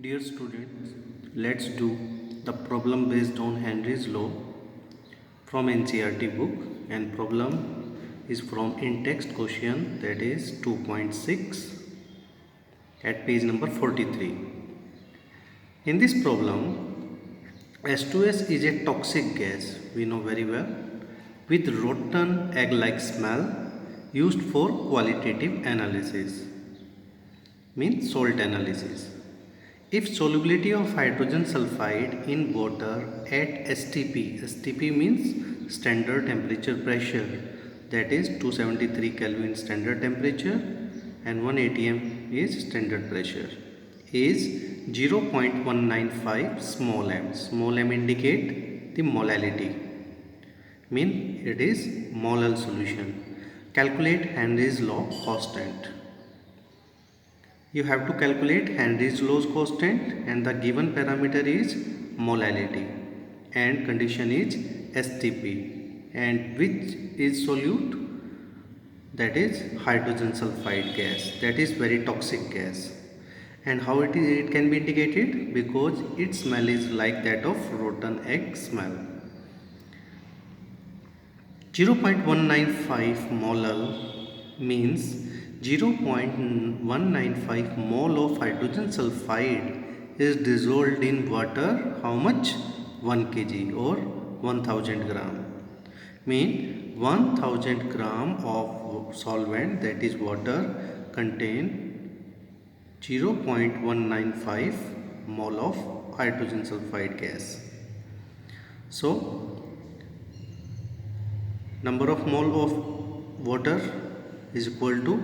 Dear students, let's do the problem based on Henry's law from NCERT book, and problem is from in-text question, that is 2.6 at page number 43. In this problem, H2S is a toxic gas, we know very well, with rotten egg-like smell, used for qualitative analysis, means salt analysis. If solubility of hydrogen sulfide in water at STP means standard temperature pressure, that is 273 Kelvin standard temperature and 1 atm is standard pressure, is 0.195 small m indicate the molality, mean it is molal solution. Calculate Henry's law constant. You have to calculate Henry's law constant, and the given parameter is molality and condition is STP, and which is solute, that is hydrogen sulfide gas, that is very toxic gas. And how it can be indicated? Because its smell is like that of rotten egg smell. 0.195 molal means 0.195 mole of hydrogen sulfide is dissolved in water. How much? 1 kg or 1000 gram. Mean 1000 gram of solvent, that is water, contain 0.195 mole of hydrogen sulfide gas. So number of mole of water is equal to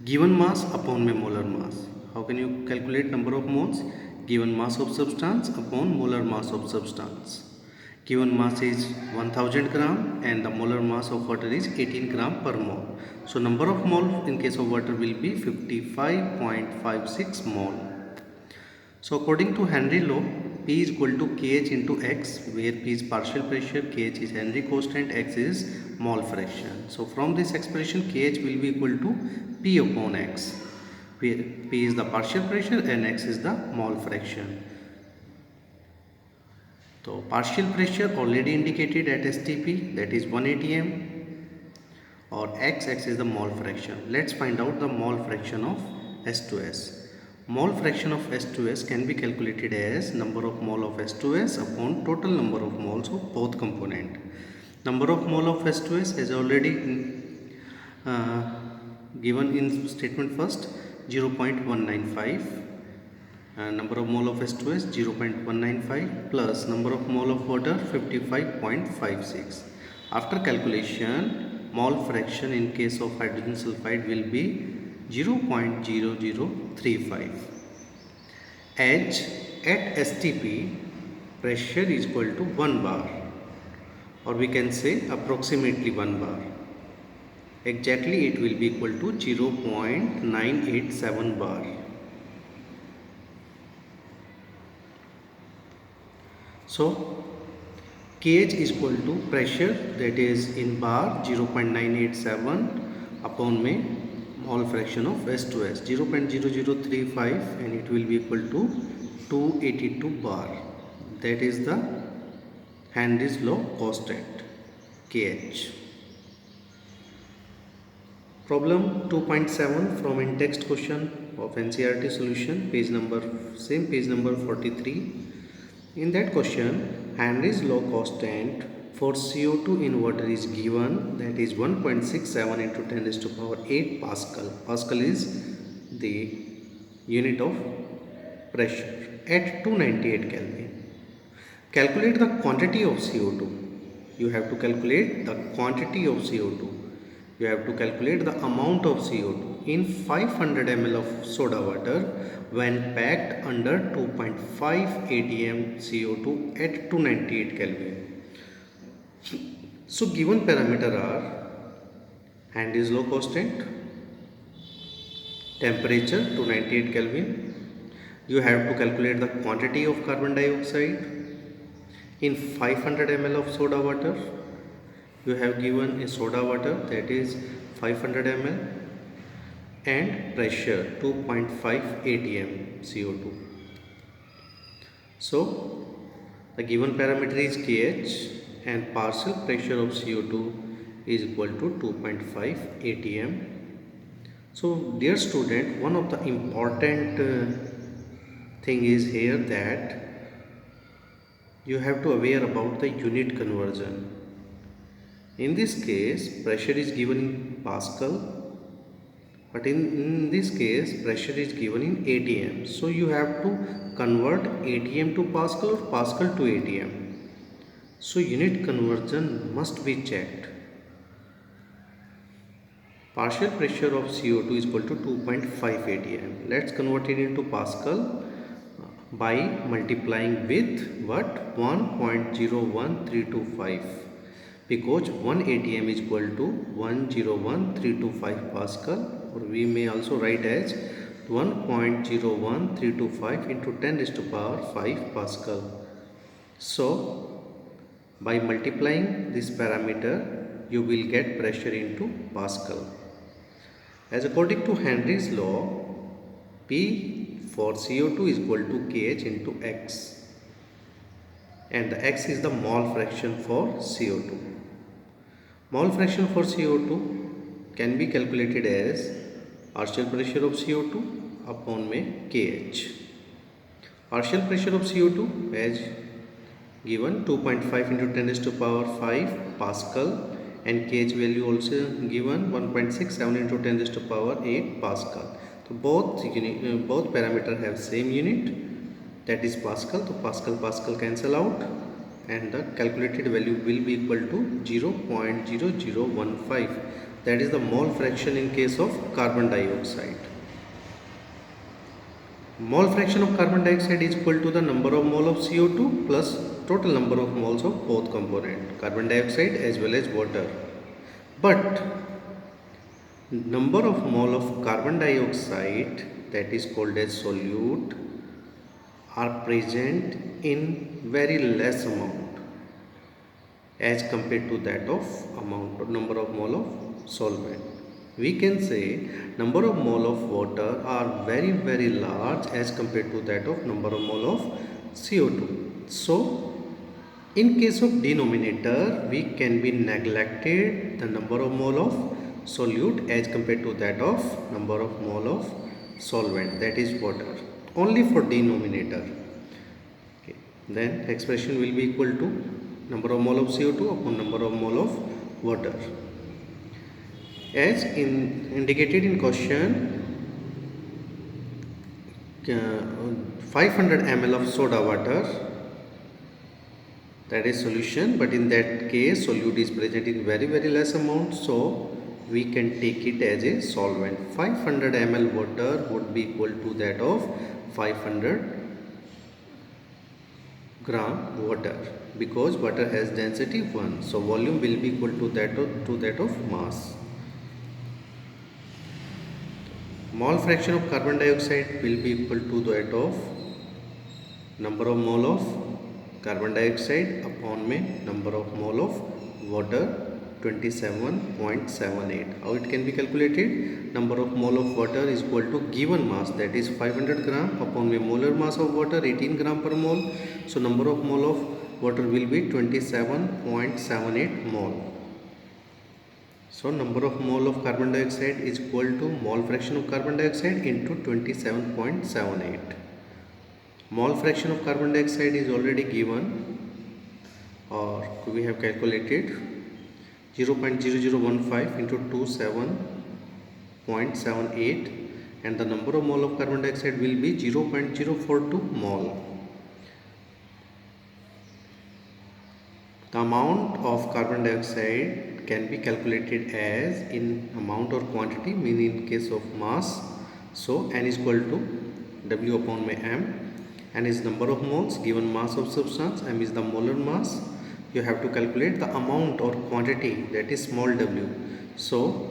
given mass upon molar mass. How can you calculate number of moles? Given mass of substance upon molar mass of substance. Given mass is 1000 gram and the molar mass of water is 18 gram per mole. So number of mole in case of water will be 55.56 mole. So according to Henry law, P is equal to Kh into X, where P is partial pressure, Kh is Henry constant, X is mole fraction. So from this expression, Kh will be equal to P upon X, where P is the partial pressure and X is the mole fraction. So partial pressure already indicated at STP, that is 1 atm, or X is the mole fraction. Let's find out the mole fraction of H2S. Mole fraction of H2S can be calculated as number of mole of H2S upon total number of moles of both component. Number of mole of H2S is already given in statement first, 0.195. Number of mole of H2S 0.195 plus number of mole of water 55.56. After calculation, mole fraction in case of hydrogen sulfide will be 0.0035. H at STP pressure is equal to 1 bar, or we can say approximately 1 bar. Exactly it will be equal to 0.987 bar. So Kh is equal to pressure, that is in bar 0.987 upon mole fraction of H2S 0.0035, and it will be equal to 282 bar. That is the Henry's law constant Kh. Problem 2.7 from in text question of NCERT solution, page number 43. In that question, Henry's law constant for CO2 in water is given, that is 1.67 into 10 raised to power 8 Pascal. Pascal is the unit of pressure at 298 Kelvin. Calculate the quantity of CO2. You have to calculate the quantity of CO2. You have to calculate the amount of CO2 in 500 ml of soda water when packed under 2.5 atm CO2 at 298 Kelvin. So given parameter are Henry's law constant, temperature 298 Kelvin. You have to calculate the quantity of carbon dioxide in 500 ml of soda water. You have given a soda water, that is 500 ml, and pressure 2.5 atm CO2. So the given parameter is kH and partial pressure of CO2 is equal to 2.5 atm. So dear student, one of the important thing is here that you have to aware about the unit conversion. In this case pressure is given in Pascal, but in this case pressure is given in atm. So you have to convert atm to Pascal or Pascal to atm. So unit conversion must be checked. Partial pressure of CO2 is equal to 2.5 atm. Let's convert it into Pascal by multiplying with what? 1.01325, because 1 atm is equal to 101.325 Pascal, or we may also write as 1.01325 into 10 raised to power 5 Pascal. So by multiplying this parameter you will get pressure into Pascal. As according to Henry's law, P for CO2 is equal to kH into X, and the X is the mole fraction for CO2. Mole fraction for CO2 can be calculated as partial pressure of CO2 upon में kH. Partial pressure of CO2 as given 2.5 into 10 raised to power 5 Pascal, and kH value also given 1.67 into 10 raised to power 8 Pascal. So both parameter have same unit, that is Pascal. So Pascal cancel out and the calculated value will be equal to 0.0015. That is the mole fraction in case of carbon dioxide. Mole fraction of carbon dioxide is equal to the number of mole of CO2 plus total number of moles of both component, carbon dioxide as well as water. But number of mole of carbon dioxide, that is called as solute, are present in very less amount as compared to that of amount or number of mole of solvent. We can say number of mole of water are very large as compared to that of number of mole of CO2. So in case of denominator, we can be neglected the number of mole of solute as compared to that of number of mole of solvent, that is water, only for denominator. Okay. Then expression will be equal to number of mole of CO2 upon number of mole of water. As indicated in question, 500 ml of soda water, that is solution, but in that case solute is present in very less amount, so we can take it as a solvent. 500 ml water would be equal to that of 500 gram water, because water has density 1, so volume will be equal to that of mass. Mole fraction of carbon dioxide will be equal to that of number of mole of carbon dioxide upon में number of mole of water, 27.78. How it can be calculated? Number of mole of water is equal to given mass, that is 500 gram, upon में molar mass of water 18 gram per mole. So number of mole of water will be 27.78 mole. So number of mole of carbon dioxide is equal to mole fraction of carbon dioxide into 27.78. Mole fraction of carbon dioxide is already given, or we have calculated 0.0015 into 27.78, and the number of mole of carbon dioxide will be 0.042 mole. The amount of carbon dioxide can be calculated as in amount or quantity, meaning in case of mass. So N is equal to W upon m. N is number of moles, given mass of substance, m is the molar mass. You have to calculate the amount or quantity, that is small w. So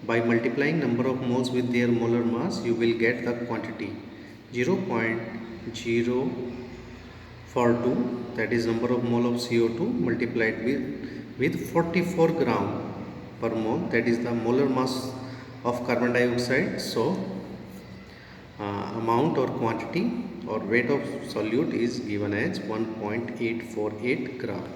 by multiplying number of moles with their molar mass, you will get the quantity 0.042, that is number of mole of CO2 multiplied with 44 gram per mole, that is the molar mass of carbon dioxide. So amount or quantity or weight of solute is given as 1.848 gram.